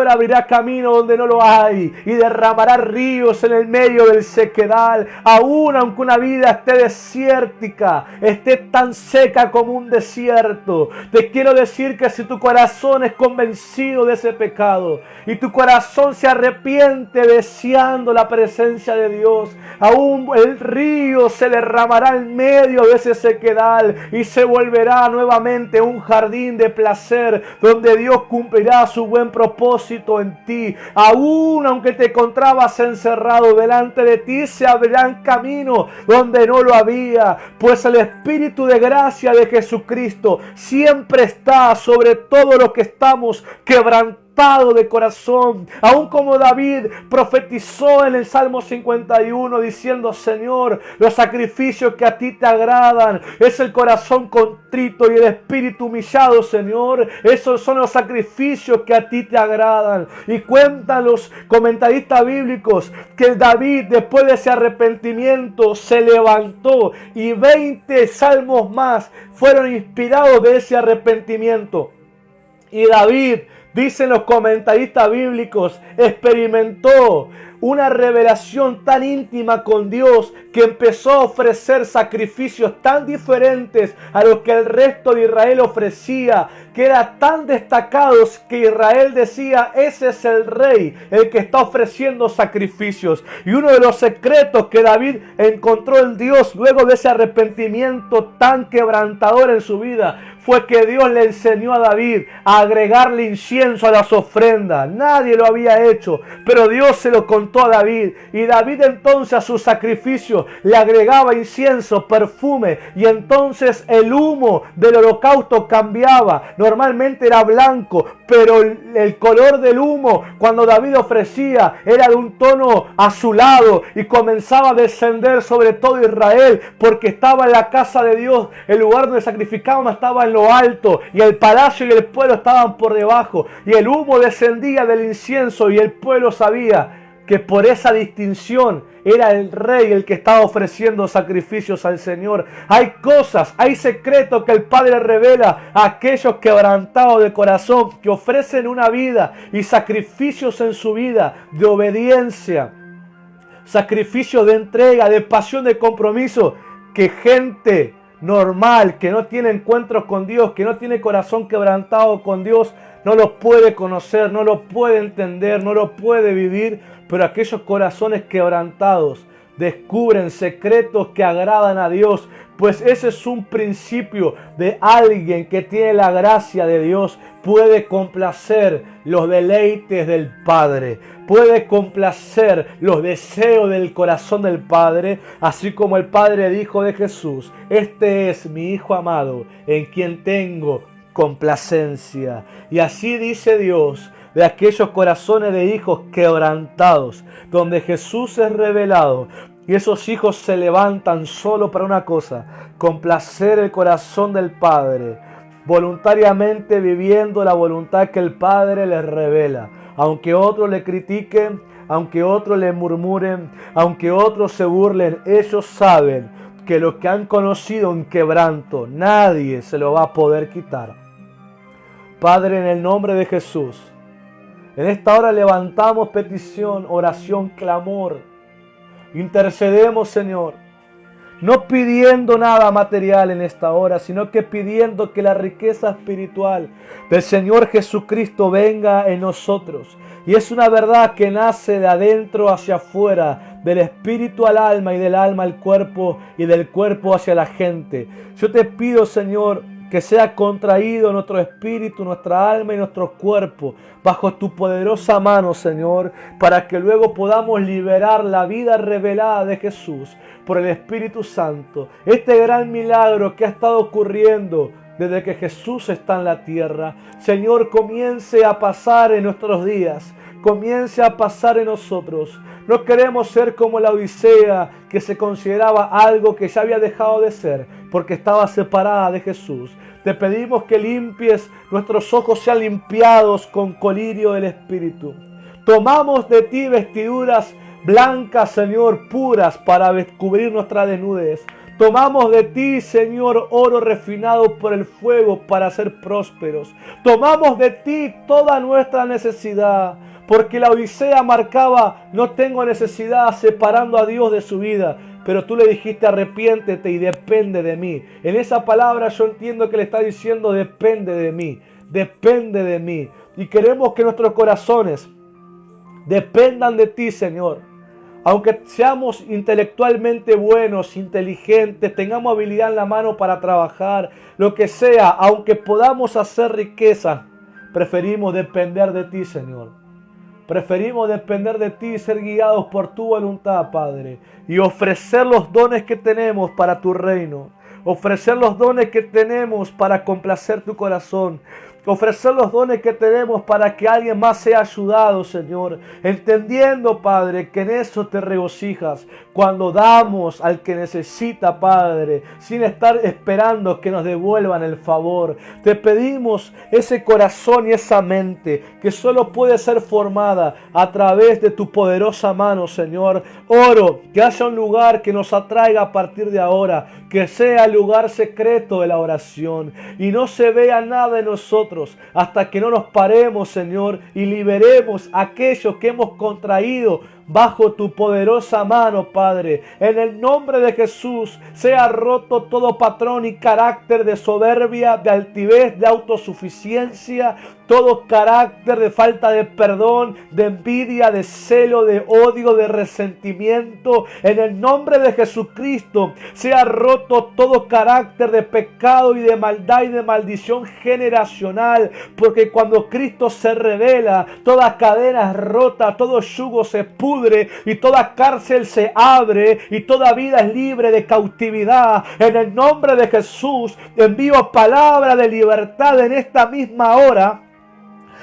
abrirá camino donde no lo hay y derramará ríos en el medio del sequedal. Aún aunque una vida esté desértica, esté tan seca como un desierto, te quiero decir que si tu corazón es convencido de ese pecado y tu corazón se arrepiente deseando la presencia de Dios, aún el río se derramará en medio de ese sequedal y se volverá nuevamente un jardín de placer donde Dios cumplirá su buen propósito en ti. Aún aunque te encontrabas encerrado, delante de ti se abrirán caminos donde no lo había, pues el Espíritu de gracia de Jesucristo siempre está sobre todo lo que estamos quebrantados de corazón. Aún como David profetizó en el Salmo 51 diciendo: Señor, los sacrificios que a ti te agradan es el corazón contrito y el espíritu humillado, Señor. Esos son los sacrificios que a ti te agradan. Y cuentan los comentaristas bíblicos que David, después de ese arrepentimiento, se levantó y 20 salmos más fueron inspirados de ese arrepentimiento. Y David, dicen los comentaristas bíblicos, experimentó una revelación tan íntima con Dios que empezó a ofrecer sacrificios tan diferentes a los que el resto de Israel ofrecía, que eran tan destacados que Israel decía: ese es el rey, el que está ofreciendo sacrificios. Y uno de los secretos que David encontró en Dios luego de ese arrepentimiento tan quebrantador en su vida fue que Dios le enseñó a David a agregarle incienso a las ofrendas. Nadie lo había hecho, pero Dios se lo contó a David. Y David entonces a sus sacrificios le agregaba incienso, perfume, y entonces el humo del holocausto cambiaba. Normalmente era blanco, pero el color del humo cuando David ofrecía era de un tono azulado y comenzaba a descender sobre todo Israel, porque estaba en la casa de Dios. El lugar donde sacrificaban estaba en lo alto y el palacio y el pueblo estaban por debajo, y el humo descendía del incienso y el pueblo sabía que por esa distinción era el rey el que estaba ofreciendo sacrificios al Señor. Hay cosas, hay secretos que el Padre revela a aquellos quebrantados de corazón, que ofrecen una vida y sacrificios en su vida de obediencia, sacrificios de entrega, de pasión, de compromiso, que gente normal, que no tiene encuentros con Dios, que no tiene corazón quebrantado con Dios, no lo puede conocer, no lo puede entender, no lo puede vivir. Pero aquellos corazones quebrantados descubren secretos que agradan a Dios, pues ese es un principio de alguien que tiene la gracia de Dios. Puede complacer los deleites del Padre, puede complacer los deseos del corazón del Padre, así como el Padre dijo de Jesús: este es mi Hijo amado, en quien tengo complacencia. Y así dice Dios de aquellos corazones de hijos quebrantados, donde Jesús es revelado, y esos hijos se levantan solo para una cosa: complacer el corazón del Padre, voluntariamente viviendo la voluntad que el Padre les revela. Aunque otros le critiquen, aunque otros le murmuren, aunque otros se burlen, ellos saben que lo que han conocido en quebranto, nadie se lo va a poder quitar. Padre, en el nombre de Jesús, en esta hora levantamos petición, oración, clamor. Intercedemos, Señor, no pidiendo nada material en esta hora, sino que pidiendo que la riqueza espiritual del Señor Jesucristo venga en nosotros. Y es una verdad que nace de adentro hacia afuera, del espíritu al alma y del alma al cuerpo y del cuerpo hacia la gente. Yo te pido, Señor, que sea contraído nuestro espíritu, nuestra alma y nuestro cuerpo bajo tu poderosa mano, Señor, para que luego podamos liberar la vida revelada de Jesús por el Espíritu Santo. Este gran milagro que ha estado ocurriendo desde que Jesús está en la tierra, Señor, comience a pasar en nuestros días, comience a pasar en nosotros. No queremos ser como la Odisea, que se consideraba algo que ya había dejado de ser porque estaba separada de Jesús. Te pedimos que limpies, nuestros ojos sean limpiados con colirio del Espíritu. Tomamos de ti vestiduras blancas, Señor, puras para cubrir nuestra desnudez. Tomamos de ti, Señor, oro refinado por el fuego para ser prósperos. Tomamos de ti toda nuestra necesidad, porque la Odisea marcaba, no tengo necesidad, separando a Dios de su vida. Pero tú le dijiste, arrepiéntete y depende de mí. En esa palabra yo entiendo que le está diciendo, depende de mí, depende de mí. Y queremos que nuestros corazones dependan de ti, Señor. Aunque seamos intelectualmente buenos, inteligentes, tengamos habilidad en la mano para trabajar, lo que sea, aunque podamos hacer riqueza, preferimos depender de ti, Señor. Preferimos depender de ti y ser guiados por tu voluntad, Padre. Y ofrecer los dones que tenemos para tu reino. Ofrecer los dones que tenemos para complacer tu corazón. Ofrecer los dones que tenemos para que alguien más sea ayudado, Señor. Entendiendo, Padre, que en eso te regocijas. Cuando damos al que necesita, Padre, sin estar esperando que nos devuelvan el favor. Te pedimos ese corazón y esa mente que solo puede ser formada a través de tu poderosa mano, Señor. Oro que haya un lugar que nos atraiga a partir de ahora, que sea el lugar secreto de la oración y no se vea nada de nosotros hasta que no nos paremos, Señor, y liberemos a aquellos que hemos contraído bajo tu poderosa mano, Padre. En el nombre de Jesús, sea roto todo patrón y carácter de soberbia, de altivez, de autosuficiencia, todo carácter de falta de perdón, de envidia, de celo, de odio, de resentimiento. En el nombre de Jesucristo, sea roto todo carácter de pecado y de maldad y de maldición generacional, porque cuando Cristo se revela, toda cadena es rota, todo yugo se pudre y toda cárcel se abre y toda vida es libre de cautividad. En el nombre de Jesús envío palabra de libertad en esta misma hora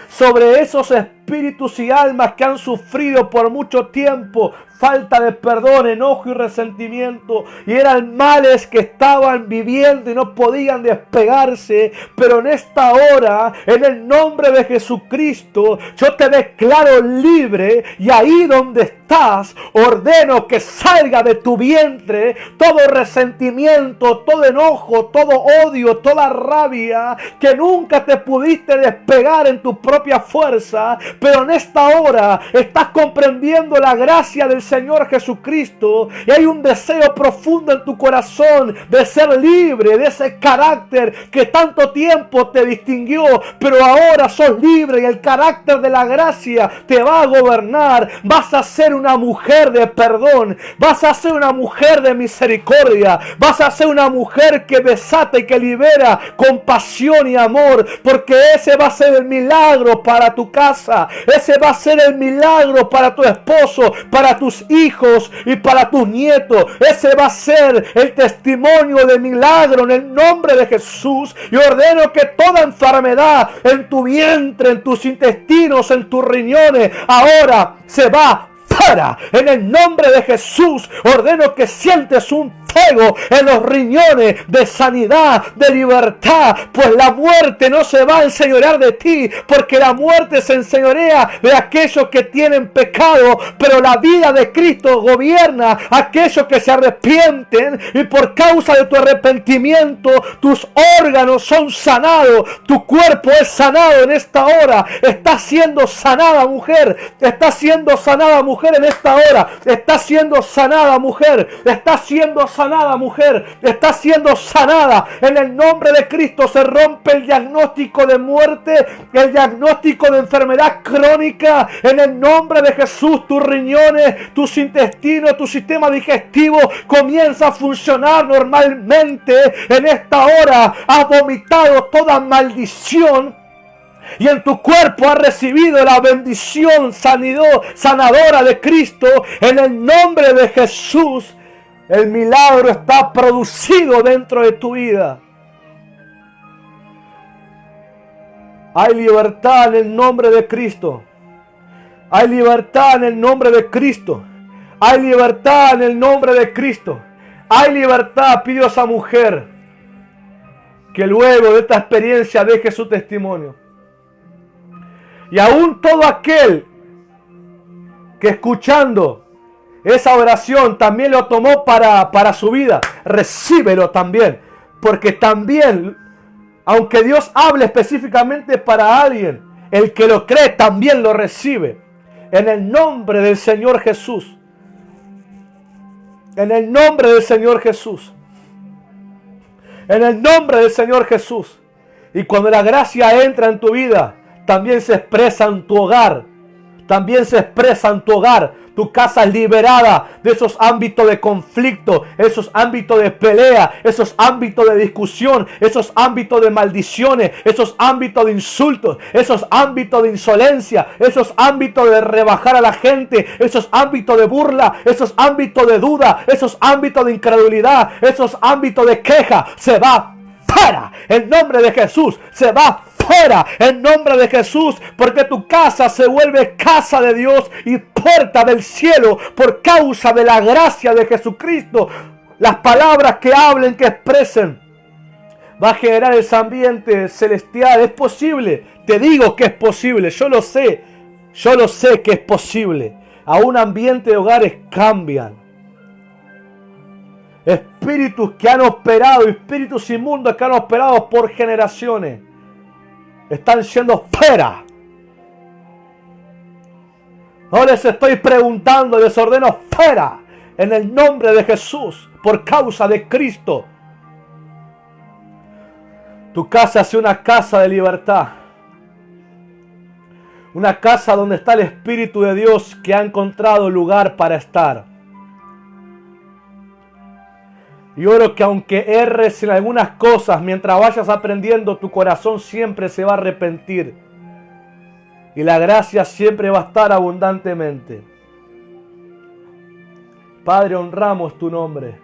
sobre esos espíritus y almas que han sufrido por mucho tiempo falta de perdón, enojo y resentimiento, y eran males que estaban viviendo y no podían despegarse. Pero en esta hora, en el nombre de Jesucristo, yo te declaro libre, y ahí donde estás, ordeno que salga de tu vientre todo resentimiento, todo enojo, todo odio, toda rabia que nunca te pudiste despegar en tu propia fuerza. Pero en esta hora estás comprendiendo la gracia del Señor Jesucristo y hay un deseo profundo en tu corazón de ser libre de ese carácter que tanto tiempo te distinguió, pero ahora sos libre y el carácter de la gracia te va a gobernar. Vas a ser una mujer de perdón, vas a ser una mujer de misericordia, vas a ser una mujer que desata y que libera compasión y amor, porque ese va a ser el milagro para tu casa, ese va a ser el milagro para tu esposo, para tus hijos y para tus nietos. Ese va a ser el testimonio de milagro en el nombre de Jesús. Y ordeno que toda enfermedad en tu vientre, en tus intestinos, en tus riñones, ahora se va fuera. En el nombre de Jesús ordeno que sientes un fuego en los riñones de sanidad, de libertad, pues la muerte no se va a enseñorear de ti, porque la muerte se enseñorea de aquellos que tienen pecado, pero la vida de Cristo gobierna a aquellos que se arrepienten, y por causa de tu arrepentimiento tus órganos son sanados, tu cuerpo es sanado en esta hora. Estás siendo sanada, mujer, estás siendo sanada, mujer, en esta hora, estás siendo sanada, mujer, estás siendo sanada, mujer, está siendo sanada. En el nombre de Cristo se rompe el diagnóstico de muerte, el diagnóstico de enfermedad crónica. En el nombre de Jesús, tus riñones, tus intestinos, tu sistema digestivo comienza a funcionar normalmente. En esta hora has vomitado toda maldición y en tu cuerpo has recibido la bendición sanadora de Cristo. En el nombre de Jesús, el milagro está producido dentro de tu vida. Hay libertad en el nombre de Cristo. Hay libertad en el nombre de Cristo. Hay libertad en el nombre de Cristo. Hay libertad. Pido a esa mujer que luego de esta experiencia deje su testimonio. Y aún todo aquel que escuchando esa oración también lo tomó para su vida. Recíbelo también. Porque también, aunque Dios hable específicamente para alguien, el que lo cree también lo recibe. En el nombre del Señor Jesús. En el nombre del Señor Jesús. En el nombre del Señor Jesús. Y cuando la gracia entra en tu vida, también se expresa en tu hogar. También se expresa en tu hogar. Tu casa es liberada de esos ámbitos de conflicto, esos ámbitos de pelea, esos ámbitos de discusión, esos ámbitos de maldiciones, esos ámbitos de insultos, esos ámbitos de insolencia, esos ámbitos de rebajar a la gente, esos ámbitos de burla, esos ámbitos de duda, esos ámbitos de incredulidad, esos ámbitos de queja. Se va fuera. En nombre de Jesús, se va fuera en nombre de Jesús, porque tu casa se vuelve casa de Dios y puerta del cielo por causa de la gracia de Jesucristo. Las palabras que hablen, que expresen, va a generar ese ambiente celestial. Es posible, te digo que es posible, yo lo sé que es posible. A un ambiente de hogares cambian. Espíritus que han operado, espíritus inmundos que han operado por generaciones, están siendo fuera. No les estoy preguntando, les ordeno fuera. En el nombre de Jesús, por causa de Cristo. Tu casa sea una casa de libertad. Una casa donde está el Espíritu de Dios que ha encontrado lugar para estar. Y oro que aunque erres en algunas cosas, mientras vayas aprendiendo, tu corazón siempre se va a arrepentir. Y la gracia siempre va a estar abundantemente. Padre, honramos tu nombre.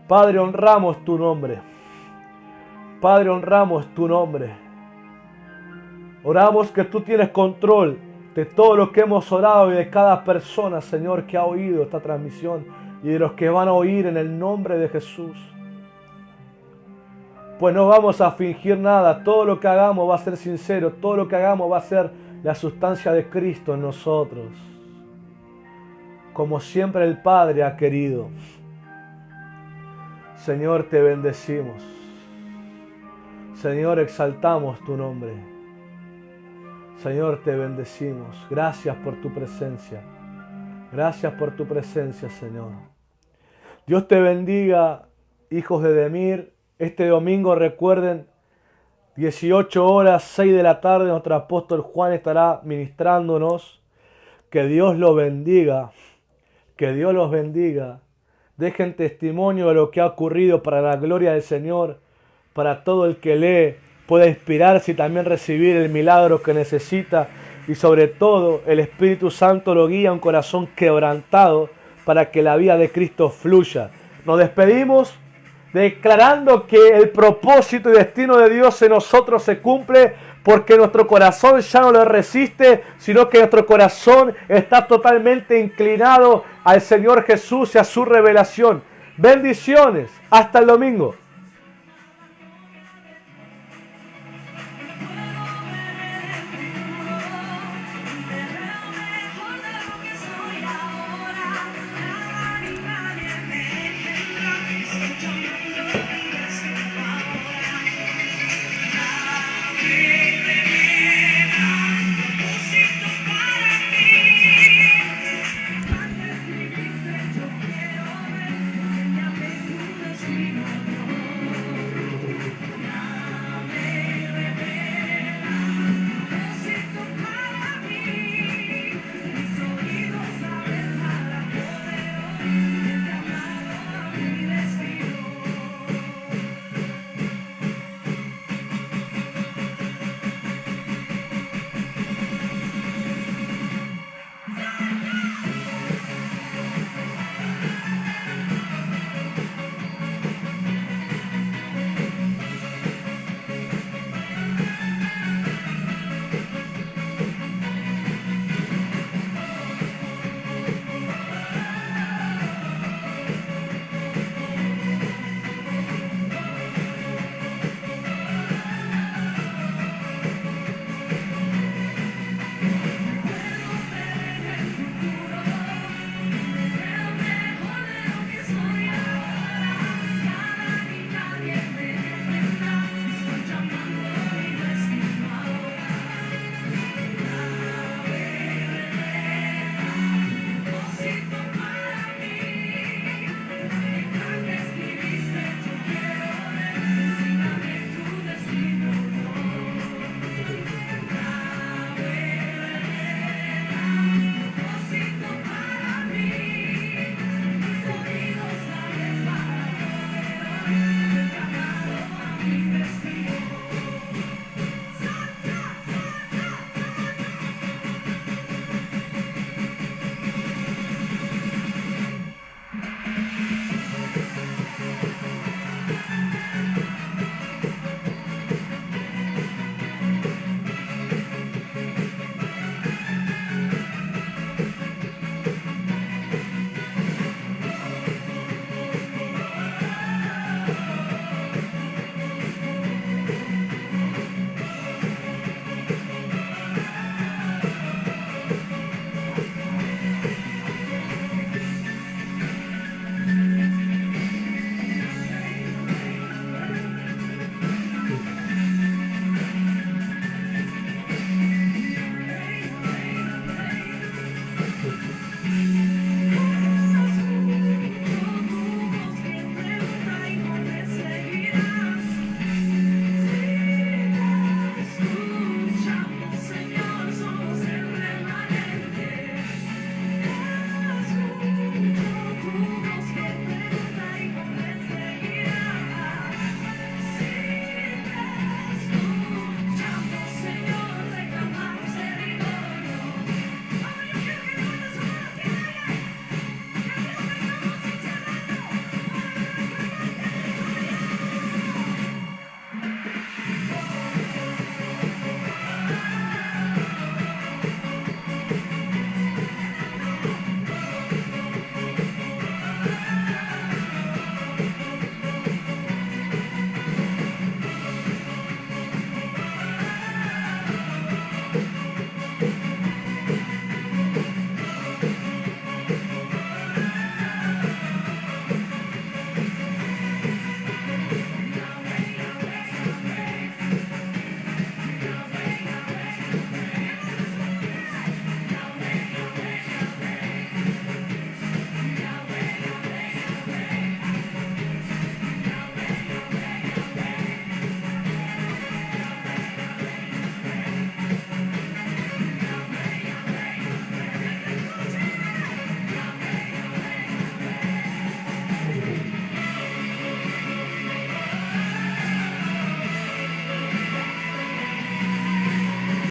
Padre, honramos tu nombre. Padre, honramos tu nombre. Oramos que tú tienes control de todo lo que hemos orado y de cada persona, Señor, que ha oído esta transmisión. Y de los que van a oír en el nombre de Jesús. Pues no vamos a fingir nada. Todo lo que hagamos va a ser sincero. Todo lo que hagamos va a ser la sustancia de Cristo en nosotros. Como siempre el Padre ha querido. Señor, te bendecimos. Señor, exaltamos tu nombre. Señor, te bendecimos. Gracias por tu presencia. Gracias por tu presencia, Señor. Dios te bendiga, hijos de Demir. Este domingo, recuerden, 18 horas, 6 de la tarde, nuestro apóstol Juan estará ministrándonos. Que Dios los bendiga. Que Dios los bendiga. Dejen testimonio de lo que ha ocurrido para la gloria del Señor. Para todo el que lee pueda inspirarse y también recibir el milagro que necesita. Y sobre todo, el Espíritu Santo lo guía a un corazón quebrantado para que la vida de Cristo fluya. Nos despedimos declarando que el propósito y destino de Dios en nosotros se cumple, porque nuestro corazón ya no lo resiste, sino que nuestro corazón está totalmente inclinado al Señor Jesús y a su revelación. Bendiciones. Hasta el domingo.